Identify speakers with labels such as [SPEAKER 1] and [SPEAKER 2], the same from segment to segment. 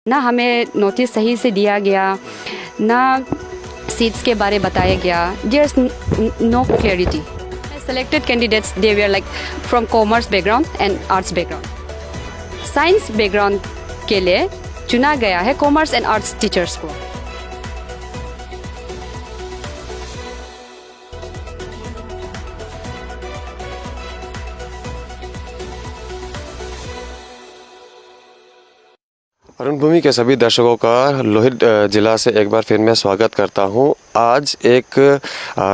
[SPEAKER 1] ना हमें नोटिस सही से दिया गया, ना सीट्स के बारे बताया गया. There's no clarity. Selected candidates, they were like from commerce background and arts background. Science background के लिए चुना गया है कॉमर्स एंड आर्ट्स टीचर्स को.
[SPEAKER 2] अरुण भूमि के सभी दर्शकों का लोहित जिला से एक बार फिर मैं स्वागत करता हूं. आज एक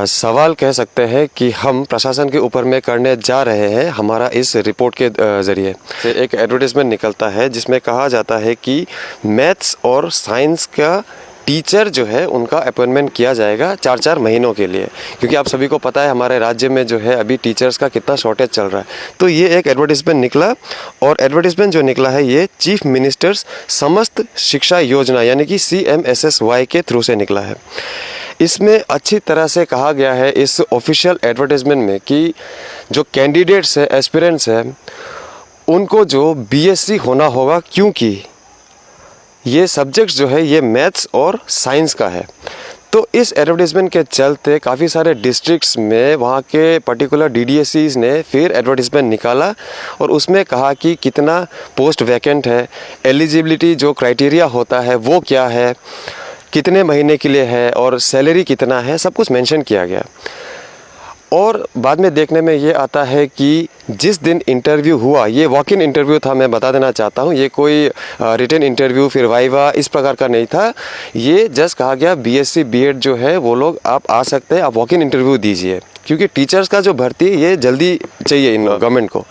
[SPEAKER 2] सवाल कह सकते हैं कि हम प्रशासन के ऊपर में करने जा रहे हैं. हमारा इस रिपोर्ट के ज़रिए से एक एडवर्टाइजमेंट निकलता है जिसमें कहा जाता है कि मैथ्स और साइंस का टीचर जो है उनका अपॉइंटमेंट किया जाएगा 4-4 महीनों के लिए, क्योंकि आप सभी को पता है हमारे राज्य में जो है अभी टीचर्स का कितना शॉर्टेज चल रहा है. तो ये एक एडवर्टाइजमेंट निकला और एडवर्टाइजमेंट जो निकला है ये चीफ मिनिस्टर्स समस्त शिक्षा योजना यानी कि CMSSY के थ्रू से निकला है. इसमें अच्छी तरह से कहा गया है इस ऑफिशियल एडवर्टाइजमेंट में कि जो कैंडिडेट्स है, एस्पिरेंट्स है, उनको जो BSc होना होगा, क्योंकि ये सब्जेक्ट्स जो है ये मैथ्स और साइंस का है. तो इस एडवर्टाइजमेंट के चलते काफ़ी सारे डिस्ट्रिक्ट्स में वहाँ के पर्टिकुलर DDSCs ने फिर एडवर्टाइजमेंट निकाला और उसमें कहा कि कितना पोस्ट वैकेंट है, एलिजिबिलिटी जो क्राइटेरिया होता है वो क्या है, कितने महीने के लिए है और सैलरी कितना है, सब कुछ मेंशन किया गया. और बाद में देखने में ये आता है कि जिस दिन इंटरव्यू हुआ, ये वॉक इन इंटरव्यू था, मैं बता देना चाहता हूँ, ये कोई रिटन इंटरव्यू फिर वाइवा इस प्रकार का नहीं था. ये जस्ट कहा गया BSc B.Ed जो है वो लोग आप आ सकते हैं, आप वॉक इन इंटरव्यू दीजिए, क्योंकि टीचर्स का जो भर्ती ये जल्दी चाहिए इन गवर्नमेंट को.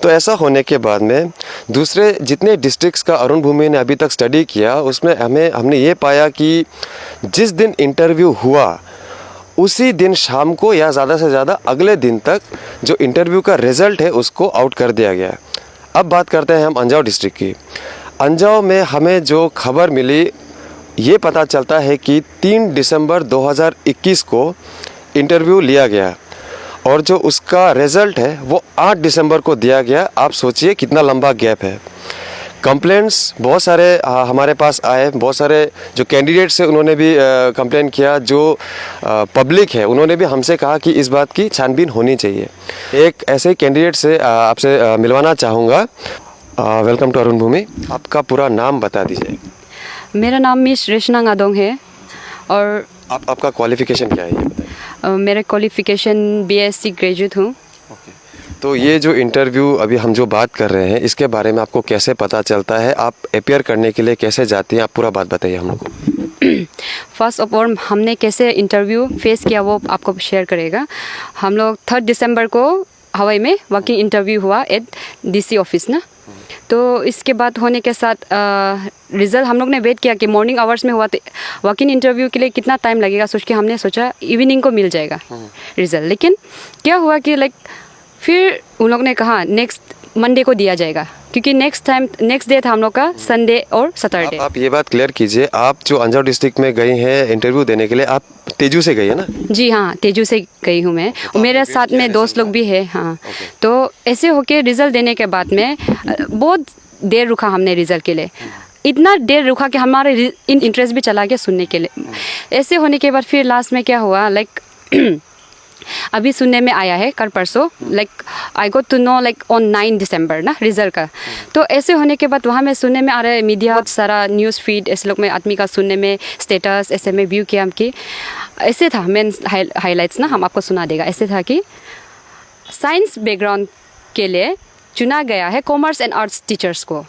[SPEAKER 2] तो ऐसा होने के बाद में दूसरे जितने डिस्ट्रिक्ट्स का अरुण भूमि ने अभी तक स्टडी किया उसमें हमने ये पाया कि जिस दिन इंटरव्यू हुआ उसी दिन शाम को या ज़्यादा से ज़्यादा अगले दिन तक जो इंटरव्यू का रिज़ल्ट है उसको आउट कर दिया गया. अब बात करते हैं हम अंजाव डिस्ट्रिक्ट की. अंजाव में हमें जो खबर मिली ये पता चलता है कि 3 दिसंबर 2021 को इंटरव्यू लिया गया और जो उसका रिज़ल्ट है वो 8 दिसंबर को दिया गया. आप सोचिए कितना लंबा गैप है. कंप्लेंट्स बहुत सारे हमारे पास आए, बहुत सारे जो कैंडिडेट्स हैं उन्होंने भी कंप्लेंट किया, जो पब्लिक है उन्होंने भी हमसे कहा कि इस बात की छानबीन होनी चाहिए. एक ऐसे ही कैंडिडेट से आपसे मिलवाना चाहूँगा. वेलकम टू अरुण भूमि. आपका पूरा नाम बता दीजिए.
[SPEAKER 1] मेरा नाम मिस रेशना गादोंग है और
[SPEAKER 2] आपका क्वालिफ़िकेशन क्या है ये बताइए.
[SPEAKER 1] मेरा क्वालिफ़िकेशन BSc ग्रेजुएट हूँ.
[SPEAKER 2] तो ये जो इंटरव्यू अभी हम जो बात कर रहे हैं इसके बारे में आपको कैसे पता चलता है, आप अपियर करने के लिए कैसे जाती हैं, आप पूरा बात बताइए हम लोग को.
[SPEAKER 1] फर्स्ट ऑफ ऑल हमने कैसे इंटरव्यू फेस किया वो आपको शेयर करेगा. हम लोग 3 दिसंबर को हवाई में वर्किंग इंटरव्यू हुआ एट DC ऑफिस ना. तो इसके बाद होने के साथ रिज़ल्ट हम लोग ने वेट किया कि मॉर्निंग आवर्स में हुआ, तो वर्किंग इंटरव्यू के लिए कितना टाइम लगेगा सोच के हमने सोचा इवनिंग को मिल जाएगा रिज़ल्ट. लेकिन क्या हुआ कि फिर उन लोग ने कहा नेक्स्ट मंडे को दिया जाएगा, क्योंकि नेक्स्ट डे था हम लोग का संडे और सैटरडे.
[SPEAKER 2] आप ये बात क्लियर कीजिए, आप जो अंजाव डिस्ट्रिक्ट में गई हैं इंटरव्यू देने के लिए, आप तेजू से गई है ना?
[SPEAKER 1] जी हाँ, तेजू से गई हूँ मैं. और मेरे साथ में दोस्त लोग भी है. हाँ. तो ऐसे होके रिज़ल्ट देने के बाद में बहुत देर रुका हमने रिज़ल्ट के लिए. इतना देर रुका कि हमारे इंटरेस्ट भी चला गया सुनने के लिए. ऐसे होने के बाद फिर लास्ट में क्या हुआ, अभी सुनने में आया है कल परसों, I got to know on 9 December ना रिजल्ट का. तो ऐसे होने के बाद वहाँ में सुनने में आ रहा है, मीडिया सारा न्यूज़ फीड ऐसे लोग में आदमी का सुनने में स्टेटस ऐसे में व्यू किया हम कि ऐसे था. मेन हाईलाइट्स ना हम आपको सुना देगा. ऐसे था कि साइंस बैकग्राउंड के लिए चुना गया है कॉमर्स एंड आर्ट्स टीचर्स को.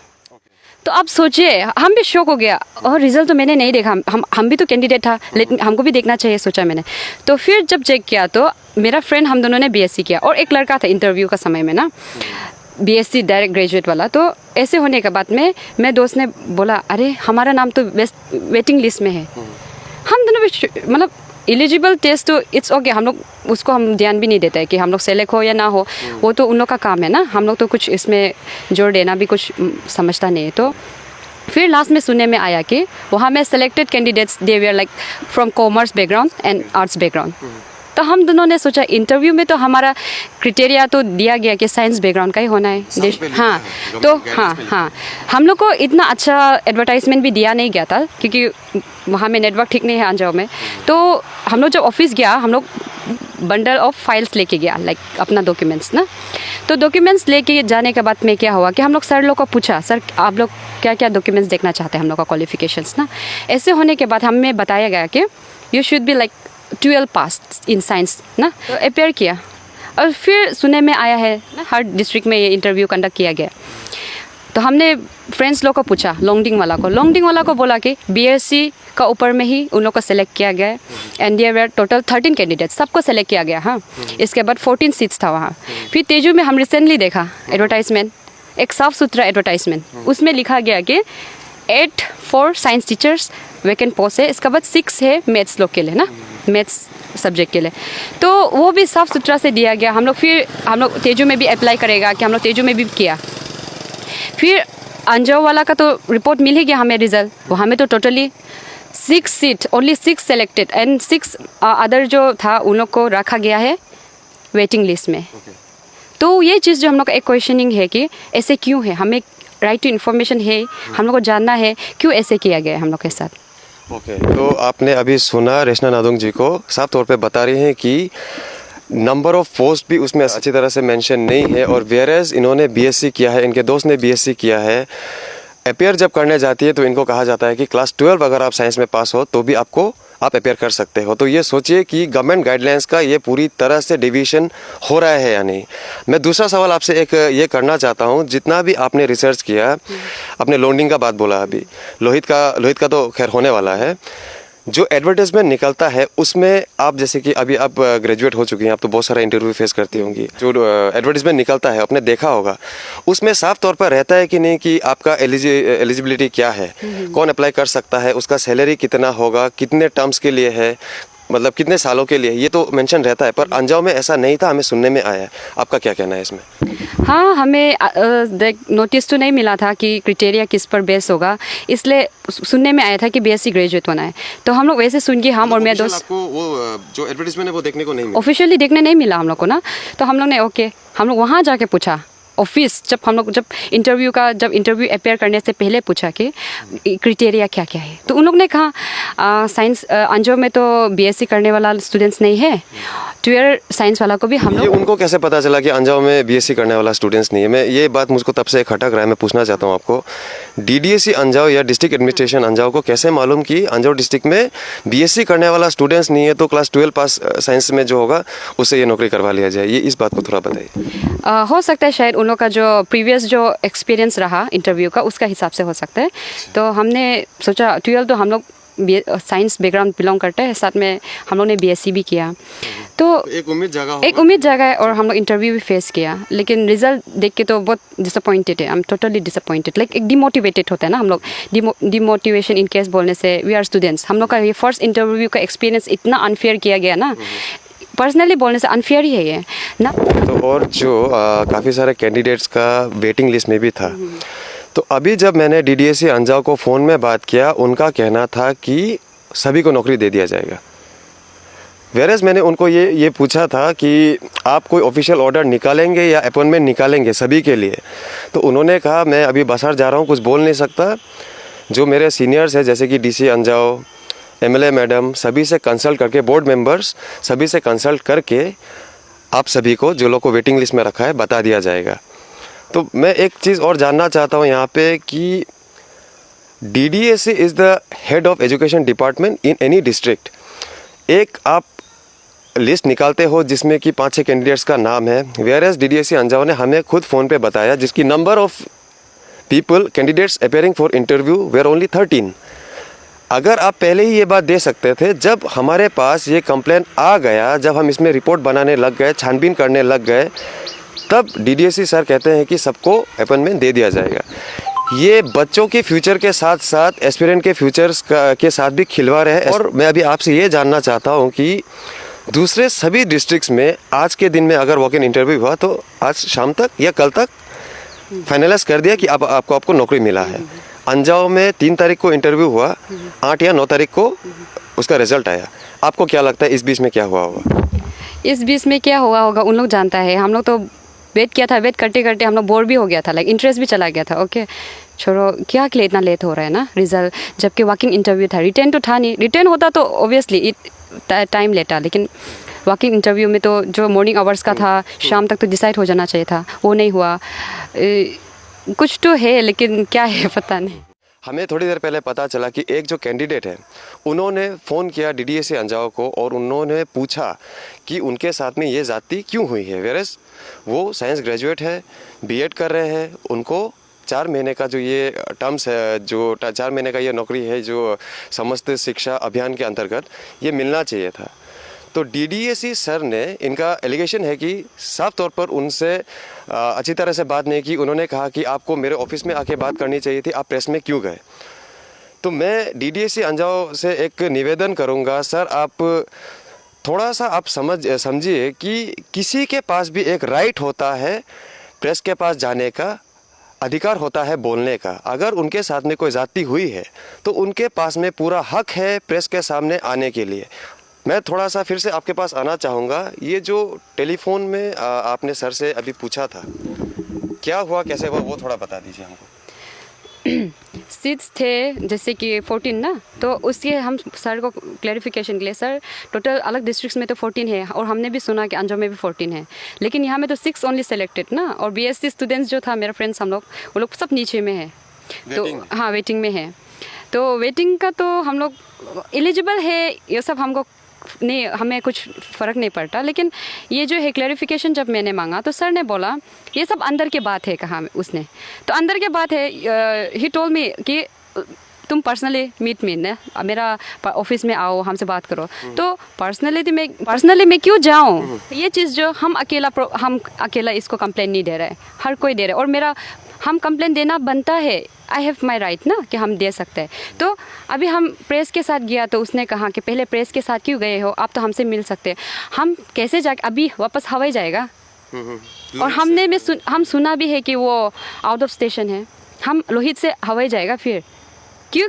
[SPEAKER 1] तो आप सोचिए, हम भी शॉक हो गया. और रिज़ल्ट तो मैंने नहीं देखा, हम भी तो कैंडिडेट था, लेकिन हमको भी देखना चाहिए सोचा मैंने. तो फिर जब चेक किया तो मेरा फ्रेंड, हम दोनों ने BSc किया और एक लड़का था इंटरव्यू का समय में ना BSc डायरेक्ट ग्रेजुएट वाला. तो ऐसे होने के बाद में मैं दोस्त ने बोला अरे हमारा नाम तो वेटिंग लिस्ट में है. हम दोनों भी एलिजिबल टेस्ट तो इट्स ओके, हम लोग उसको हम ध्यान भी नहीं देते हैं कि हम लोग सेलेक्ट हो या ना हो, वो तो उन लोग का काम है ना. हम लोग तो कुछ इसमें जोर देना भी कुछ समझता नहीं है. तो फिर लास्ट में सुनने में आया कि वहाँ में selected candidates they were from commerce background and arts background. तो हम दोनों ने सोचा इंटरव्यू में तो हमारा क्राइटेरिया तो दिया गया कि साइंस बैकग्राउंड का ही होना है। हाँ, तो हाँ हम लोग को इतना अच्छा एडवर्टाइजमेंट भी दिया नहीं गया था क्योंकि वहाँ में नेटवर्क ठीक नहीं है अंजाव में। तो हम लोग जब ऑफिस गया, हम लोग बंडल ऑफ फाइल्स लेके गया, लाइक अपना डॉक्यूमेंट्स ना। तो डॉक्यूमेंट्स लेके जाने के बाद में क्या हुआ कि हम लोग सर लोग को पूछा, सर आप लोग क्या क्या डॉक्यूमेंट्स देखना चाहते हैं हम लोग का क्वालिफिकेशंस ना। ऐसे होने के बाद हमें बताया गया कि you should be like 12 pass in science ना। तो अपेयर किया और फिर सुनने में आया है ना हर डिस्ट्रिक्ट में ये इंटरव्यू कंडक्ट किया गया। तो हमने फ्रेंड्स लोग को पूछा, लॉन्गडिंग वाला को बोला कि बीएससी का ऊपर में ही उन लोग को सेलेक्ट किया गया है। And there were total 13 candidates, सबको सेलेक्ट किया गया। हाँ, इसके बाद 14 सीट्स था वहाँ। फिर तेजू में हम रिसेंटली देखा एडवर्टाइजमेंट, एक साफ सुथरा एडवर्टाइजमेंट, उसमें लिखा गया कि 8 for science teachers vacant post है। इसके बाद 6 है मैथ्स लोग के लिए ना, मैथ्स सब्जेक्ट के लिए। तो वो भी साफ सुथरा से दिया गया। हम लोग तेजू में भी अप्लाई करेगा कि हम लोग तेजू में भी किया। फिर अंजाव वाला का तो रिपोर्ट मिल ही गया हमें रिजल्ट। वहाँ में तो totally 6 seat, only 6 selected and 6 other जो था उन लोग को रखा गया है वेटिंग लिस्ट में। तो ये चीज़ जो हम लोग का एक क्वेश्चनिंग है कि ऐसे क्यों है, हमें राइट टू इन्फॉर्मेशन है, हम लोग को जानना है क्यों ऐसे किया गया है हम लोग के साथ।
[SPEAKER 2] ओके, तो आपने अभी सुना रेशना नादुंग जी को साफ तौर पे बता रही हैं कि नंबर ऑफ पोस्ट भी उसमें अच्छी तरह से मेंशन नहीं है, और वेयरएज इन्होंने बीएससी किया है, इनके दोस्त ने बीएससी किया है। अपेयर जब करने जाती है तो इनको कहा जाता है कि क्लास 12 अगर आप साइंस में पास हो तो भी आप अपेयर कर सकते हो। तो ये सोचिए कि गवर्नमेंट गाइडलाइंस का ये पूरी तरह से डिवीजन हो रहा है या नहीं। मैं दूसरा सवाल आपसे एक ये करना चाहता हूँ, जितना भी आपने रिसर्च किया, आपने लोडिंग का बात बोला, अभी लोहित का तो खैर होने वाला है। जो एडवर्टाइजमेंट निकलता है उसमें आप, जैसे कि अभी आप ग्रेजुएट हो चुकी हैं, आप तो बहुत सारा इंटरव्यू फेस करती होंगी। जो एडवर्टाइजमेंट निकलता है आपने देखा होगा, उसमें साफ तौर पर रहता है कि नहीं कि आपका एलिजिबिलिटी क्या है, कौन अप्लाई कर सकता है, उसका सैलरी कितना होगा, कितने टर्म्स के लिए है, मतलब कितने सालों के लिए, ये तो मेंशन रहता है। पर अंजाव में ऐसा नहीं था, हमें सुनने में आया है। आपका क्या कहना है इसमें?
[SPEAKER 1] हाँ, हमें नोटिस तो नहीं मिला था कि क्राइटेरिया किस पर बेस होगा, इसलिए सुनने में आया था कि बीएससी ग्रेजुएट होना है। तो हम लोग वैसे सुन के, हम और मेरे दोस्त,
[SPEAKER 2] आपको वो जो एडवर्टाइजमेंट है वो देखने को नहीं मिला,
[SPEAKER 1] ऑफिशियली देखने नहीं मिला हम लोग को ना। तो हम लोग ने हम लोग वहाँ जाके पूछा ऑफिस, जब इंटरव्यू अपेयर करने से पहले पूछा कि क्राइटेरिया क्या क्या है। तो उन लोग ने कहा साइंस अंजाव में तो बीएससी करने वाला स्टूडेंट्स नहीं है, 12 साइंस वाला को भी हम लोग।
[SPEAKER 2] उनको कैसे पता चला कि अंजाव में बीएससी करने वाला स्टूडेंट्स नहीं है? मैं ये बात मुझको तब से खटक रहा है, मैं पूछना चाहता हूँ आपको, डीडीएससी अंजाव या डिस्ट्रिक्ट एडमिनिस्ट्रेशन अंजाव को कैसे मालूम कि अंजाव डिस्ट्रिक्ट में बीएससी करने वाला स्टूडेंट्स नहीं है, तो क्लास 12 पास साइंस में जो होगा उससे ये नौकरी करवा लिया जाए? ये इस बात को थोड़ा बताइए।
[SPEAKER 1] हो सकता है शायद उन लोग का जो प्रीवियस जो एक्सपीरियंस रहा इंटरव्यू का, उसका हिसाब से हो सकता है। तो हमने सोचा 12 तो हम लोग साइंस बैकग्राउंड बिलोंग करते हैं, साथ में हम लोग ने बीएससी भी किया, तो एक उम्मीद जगह है। और हम लोग इंटरव्यू भी फेस किया, लेकिन रिजल्ट देख के तो बहुत डिसअपॉइंटेड है। I am totally disappointed, like एक डिमोटिवेटेड होता है ना हम लोग, डिमोटिवेशन इन केस बोलने से। वी आर स्टूडेंट्स, हम लोग का ये फर्स्ट इंटरव्यू का एक्सपीरियंस इतना अनफेयर किया गया ना, पर्सनली बोलने से अनफेयर ही है ये ना।
[SPEAKER 2] तो और जो काफ़ी सारे कैंडिडेट्स का वेटिंग लिस्ट में भी था, तो अभी जब मैंने डीडीएससी अंजाव को फ़ोन में बात किया, उनका कहना था कि सभी को नौकरी दे दिया जाएगा। वेरएज मैंने उनको ये पूछा था कि आप कोई ऑफिशियल ऑर्डर निकालेंगे या अपॉइंटमेंट निकालेंगे सभी के लिए? तो उन्होंने कहा मैं अभी बसार जा रहा हूँ, कुछ बोल नहीं सकता। जो मेरे सीनियर्स हैं जैसे कि डीसी अंजाव, एमएलए मैडम, सभी से कंसल्ट करके, बोर्ड मेंबर्स सभी से कंसल्ट करके आप सभी को, जो लोग को वेटिंग लिस्ट में रखा है, बता दिया जाएगा। तो मैं एक चीज़ और जानना चाहता हूँ यहाँ पे कि DDSC is the head of education department in any district. एक आप लिस्ट निकालते हो जिसमें कि 5-6 कैंडिडेट्स का नाम है, वेयरएज डीडीएससी अंजाव ने हमें खुद फ़ोन पे बताया जिसकी number of people candidates appearing for interview were only 13। अगर आप पहले ही ये बात दे सकते थे, जब हमारे पास ये कंप्लेन आ गया, जब हम इसमें रिपोर्ट बनाने लग गए, छानबीन करने लग गए, तब डीडीएससी सर कहते हैं कि सबको अपॉइंटमेंट दे दिया जाएगा। ये बच्चों के फ्यूचर के साथ साथ एस्पिरेंट के फ्यूचर्स के साथ भी खिलवा रहे हैं। और मैं अभी आपसे ये जानना चाहता हूँ कि दूसरे सभी डिस्ट्रिक्ट्स में आज के दिन में अगर वॉक इन इंटरव्यू हुआ तो आज शाम तक या कल तक फाइनलाइज कर दिया कि आपको नौकरी मिला है। अंजाव में 3 तारीख को इंटरव्यू हुआ, 8 या 9 तारीख को उसका रिजल्ट आया। आपको क्या लगता है इस बीच में क्या हुआ होगा?
[SPEAKER 1] इस बीच में क्या हुआ होगा उन लोग जानता है। हम लोग तो वेट किया था, वेट करते करते हम लोग बोर भी हो गया था, लाइक इंटरेस्ट भी चला गया था। ओके छोड़ो, क्या के लिए इतना लेट हो रहा है ना रिजल्ट, जबकि वॉकिंग इंटरव्यू था, रिटर्न तो था नहीं। रिटर्न होता तो ऑब्वियसली टाइम लेता, लेकिन वॉकिंग इंटरव्यू में तो जो मॉर्निंग आवर्स का था, शाम तक तो डिसाइड हो जाना चाहिए था, वो नहीं हुआ। कुछ तो है लेकिन क्या है पता नहीं।
[SPEAKER 2] हमें थोड़ी देर पहले पता चला कि एक जो कैंडिडेट है उन्होंने फ़ोन किया DDSC अंजाव को और उन्होंने पूछा कि उनके साथ में ये ज़्यादती क्यों हुई है। वेरस वो साइंस ग्रेजुएट है, B.Ed कर रहे हैं, उनको 4 महीने का जो ये टर्म्स है, जो 4 महीने का ये नौकरी है जो समस्त शिक्षा अभियान के अंतर्गत ये मिलना चाहिए था। तो DDSC सर ने, इनका एलिगेशन है कि साफ तौर पर उनसे अच्छी तरह से बात नहीं की। उन्होंने कहा कि आपको मेरे ऑफिस में आके बात करनी चाहिए थी, आप प्रेस में क्यों गए। तो मैं DDSC अंजाव से एक निवेदन करूंगा, सर आप थोड़ा सा आप समझिए कि किसी के पास भी एक राइट होता है प्रेस के पास जाने का, अधिकार होता है बोलने का। अगर उनके साथ में कोई ज़्यादती हुई है तो उनके पास में पूरा हक है प्रेस के सामने आने के लिए। मैं थोड़ा सा फिर से आपके पास आना चाहूँगा, ये जो टेलीफोन में आपने सर से अभी पूछा था, क्या हुआ, कैसे हुआ, वो थोड़ा बता दीजिए हमको।
[SPEAKER 1] सीट्स थे जैसे कि 14 ना, तो उसके हम सर को क्लैरिफिकेशन के लिए, सर टोटल अलग डिस्ट्रिक्ट्स में तो 14 है और हमने भी सुना कि अंजाव में भी 14 है, लेकिन यहाँ में तो 6 ओनली सेलेक्टेड ना। और BSc स्टूडेंट्स जो था मेरा फ्रेंड्स, हम लोग वो लोग सब नीचे में है, तो हाँ वेटिंग में है। तो वेटिंग का तो हम लोग एलिजिबल है, ये सब हमको नहीं, हमें कुछ फ़र्क नहीं पड़ता। लेकिन ये जो है क्लैरिफिकेशन जब मैंने मांगा तो सर ने बोला ये सब अंदर के बात है, कहा उसने, तो अंदर के बात है। ही टोल्ड मी कि तुम पर्सनली मीट मी ना, मेरा ऑफिस में आओ, हमसे बात करो। तो पर्सनली मैं क्यों जाऊँ, ये चीज़ जो हम अकेला इसको कंप्लेन नहीं दे रहे हैं, हर कोई दे रहा है, और मेरा हम कंप्लेन देना बनता है, आई हैव माई राइट ना कि हम दे सकते हैं। तो अभी हम प्रेस के साथ गया तो उसने कहा कि पहले प्रेस के साथ क्यों गए हो, आप तो हमसे मिल सकते हैं। हम कैसे जाके, अभी वापस हवाई जाएगा, और हम सुना भी है कि वो आउट ऑफ स्टेशन है, हम लोहित से हवाई जाएगा, फिर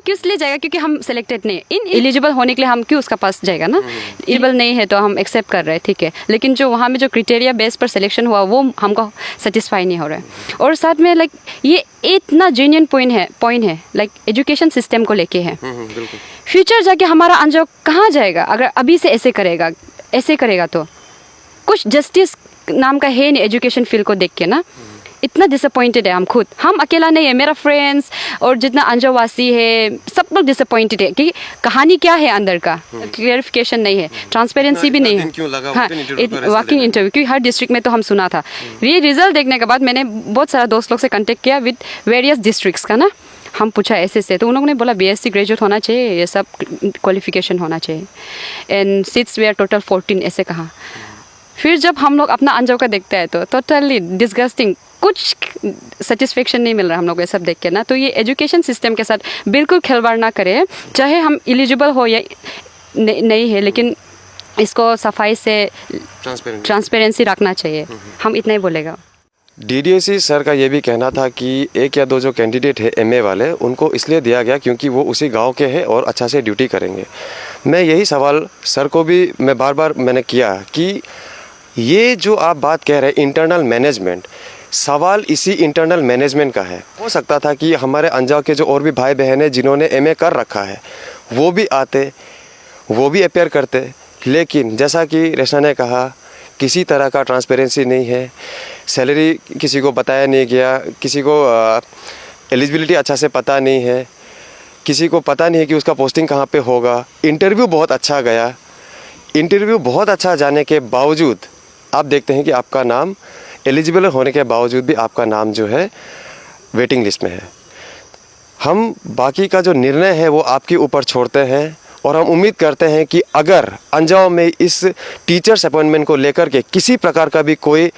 [SPEAKER 1] किस लिए जाएगा, क्योंकि हम सिलेक्टेड नहीं, इन एलिजिबल होने के लिए हम क्यों उसका पास जाएगा ना। एलिजिबल नहीं है तो हम एक्सेप्ट कर रहे हैं, ठीक है, लेकिन जो वहाँ में जो क्राइटेरिया बेस पर सिलेक्शन हुआ वो हमको सेटिस्फाई नहीं हो रहा है। और साथ में लाइक ये इतना जेन्युइन पॉइंट है लाइक एजुकेशन सिस्टम को लेके है। फ्यूचर जाके हमारा अंजाव कहाँ जाएगा अगर अभी से ऐसे करेगा तो कुछ जस्टिस नाम का है नहीं एजुकेशन फील्ड को देख के ना। इतना डिसअपॉइंटेड है हम खुद, हम अकेला नहीं है, मेरा फ्रेंड्स और जितना अंजावासी है सब लोग डिसअपॉइंटेड है कि कहानी क्या है अंदर का, क्लियरिफिकेशन नहीं है, ट्रांसपेरेंसी भी नहीं है। हाँ, वॉकिंग इंटरव्यू क्योंकि हर डिस्ट्रिक्ट में तो हम सुना था। ये रिजल्ट देखने के बाद मैंने बहुत सारा दोस्त लोग से कांटेक्ट किया विद वेरियस डिस्ट्रिक्ट्स का ना, हम पूछा ऐसे तो उन लोगों ने बोला BSc ग्रेजुएट होना चाहिए, ये सब क्वालिफिकेशन होना चाहिए, and seats they are total 14 ऐसे कहा। फिर जब हम लोग अपना अंजाव का देखते हैं तो टोटली डिस्गस्टिंग, कुछ सेटिस्फेक्शन नहीं मिल रहा हम लोग ये सब देख के ना। तो ये एजुकेशन सिस्टम के साथ बिल्कुल खिलवाड़ ना करें, चाहे हम एलिजिबल हो या नहीं है, लेकिन इसको सफाई से ट्रांसपेरेंसी रखना चाहिए, हम इतना ही बोलेगा।
[SPEAKER 2] DDSC सर का ये भी कहना था कि 1 या 2 जो कैंडिडेट है MA वाले, उनको इसलिए दिया गया क्योंकि वो उसी गांव के हैं और अच्छा से ड्यूटी करेंगे। मैं यही सवाल सर को भी मैं बार मैंने किया कि ये जो आप बात कह रहे हैं इंटरनल मैनेजमेंट, सवाल इसी इंटरनल मैनेजमेंट का है। हो सकता था कि हमारे अंजाव के जो और भी भाई बहन हैं जिन्होंने MA कर रखा है वो भी आते, वो भी अपेयर करते, लेकिन जैसा कि रेशना ने कहा किसी तरह का ट्रांसपेरेंसी नहीं है, सैलरी किसी को बताया नहीं गया, किसी को एलिजिबिलिटी अच्छा से पता नहीं है, किसी को पता नहीं है कि उसका पोस्टिंग कहाँ पे होगा। इंटरव्यू बहुत अच्छा गया, इंटरव्यू बहुत अच्छा जाने के बावजूद आप देखते हैं कि आपका नाम एलिजिबल होने के बावजूद भी आपका नाम जो है वेटिंग लिस्ट में है। हम बाकी का जो निर्णय है वो आपके ऊपर छोड़ते हैं और हम उम्मीद करते हैं कि अगर अंजाव में इस टीचर्स अपॉइंटमेंट को लेकर के किसी प्रकार का भी कोई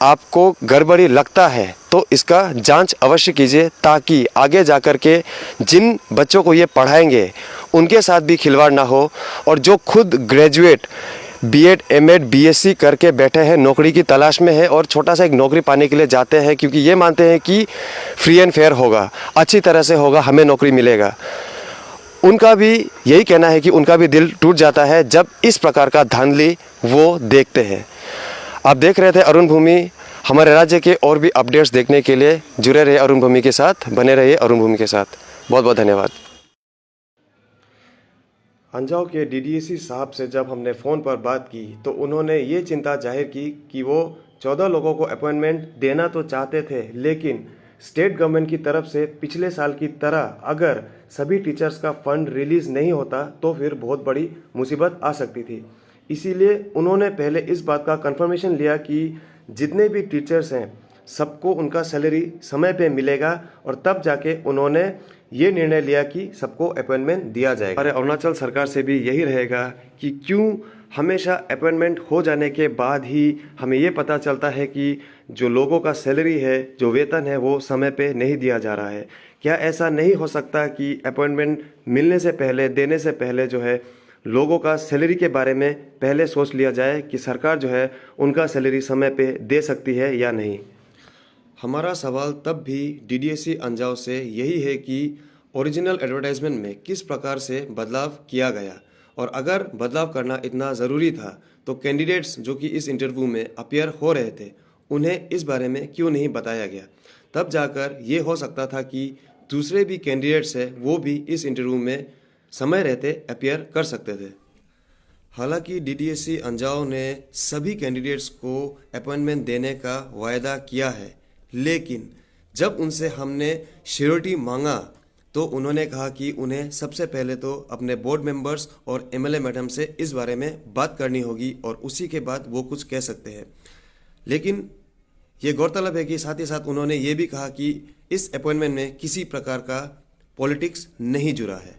[SPEAKER 2] आपको गड़बड़ी लगता है तो इसका जांच अवश्य कीजिए, ताकि आगे जाकर के जिन बच्चों को ये पढ़ाएंगे उनके साथ भी खिलवाड़ ना हो, और जो खुद ग्रेजुएट B.Ed M.Ed BSc करके बैठे हैं, नौकरी की तलाश में है और छोटा सा एक नौकरी पाने के लिए जाते हैं क्योंकि ये मानते हैं कि फ्री एंड फेयर होगा, अच्छी तरह से होगा, हमें नौकरी मिलेगा, उनका भी यही कहना है कि उनका भी दिल टूट जाता है जब इस प्रकार का धांधली वो देखते हैं। आप देख रहे थे अरुण भूमि। हमारे राज्य के और भी अपडेट्स देखने के लिए जुड़े रहिए अरुण भूमि के साथ, बने रहिए अरुण भूमि के साथ। बहुत बहुत धन्यवाद। अंजाव के डीडीएसी साहब से जब हमने फ़ोन पर बात की तो उन्होंने ये चिंता जाहिर की कि वो 14 लोगों को अपॉइंटमेंट देना तो चाहते थे, लेकिन स्टेट गवर्नमेंट की तरफ से पिछले साल की तरह अगर सभी टीचर्स का फंड रिलीज़ नहीं होता तो फिर बहुत बड़ी मुसीबत आ सकती थी। इसीलिए उन्होंने पहले इस बात का कंफर्मेशन लिया कि जितने भी टीचर्स हैं सबको उनका सैलरी समय पे मिलेगा, और तब जाके उन्होंने ये निर्णय लिया कि सबको अपॉइंटमेंट दिया जाएगा। हमारे अरुणाचल सरकार से भी यही रहेगा कि क्यों हमेशा अपॉइंटमेंट हो जाने के बाद ही हमें ये पता चलता है कि जो लोगों का सैलरी है, जो वेतन है, वो समय पे नहीं दिया जा रहा है। क्या ऐसा नहीं हो सकता कि अपॉइंटमेंट मिलने से पहले, देने से पहले जो है लोगों का सैलरी के बारे में पहले सोच लिया जाए कि सरकार जो है उनका सैलरी समय पे दे सकती है या नहीं। हमारा सवाल तब भी डीडीएसी अंजाव से यही है कि ओरिजिनल एडवर्टाइजमेंट में किस प्रकार से बदलाव किया गया, और अगर बदलाव करना इतना ज़रूरी था तो कैंडिडेट्स जो कि इस इंटरव्यू में अपीयर हो रहे थे उन्हें इस बारे में क्यों नहीं बताया गया। तब जाकर ये हो सकता था कि दूसरे भी कैंडिडेट्स हैं वो भी इस इंटरव्यू में समय रहते अपीयर कर सकते थे। हालांकि डीडीएसी अंजाव ने सभी कैंडिडेट्स को अपॉइंटमेंट देने का वायदा किया है, लेकिन जब उनसे हमने श्योरिटी मांगा तो उन्होंने कहा कि उन्हें सबसे पहले तो अपने बोर्ड मेंबर्स और एमएलए मैडम से इस बारे में बात करनी होगी और उसी के बाद वो कुछ कह सकते हैं। लेकिन ये गौरतलब है कि साथ ही साथ उन्होंने ये भी कहा कि इस अपॉइंटमेंट में किसी प्रकार का पॉलिटिक्स नहीं जुड़ा है।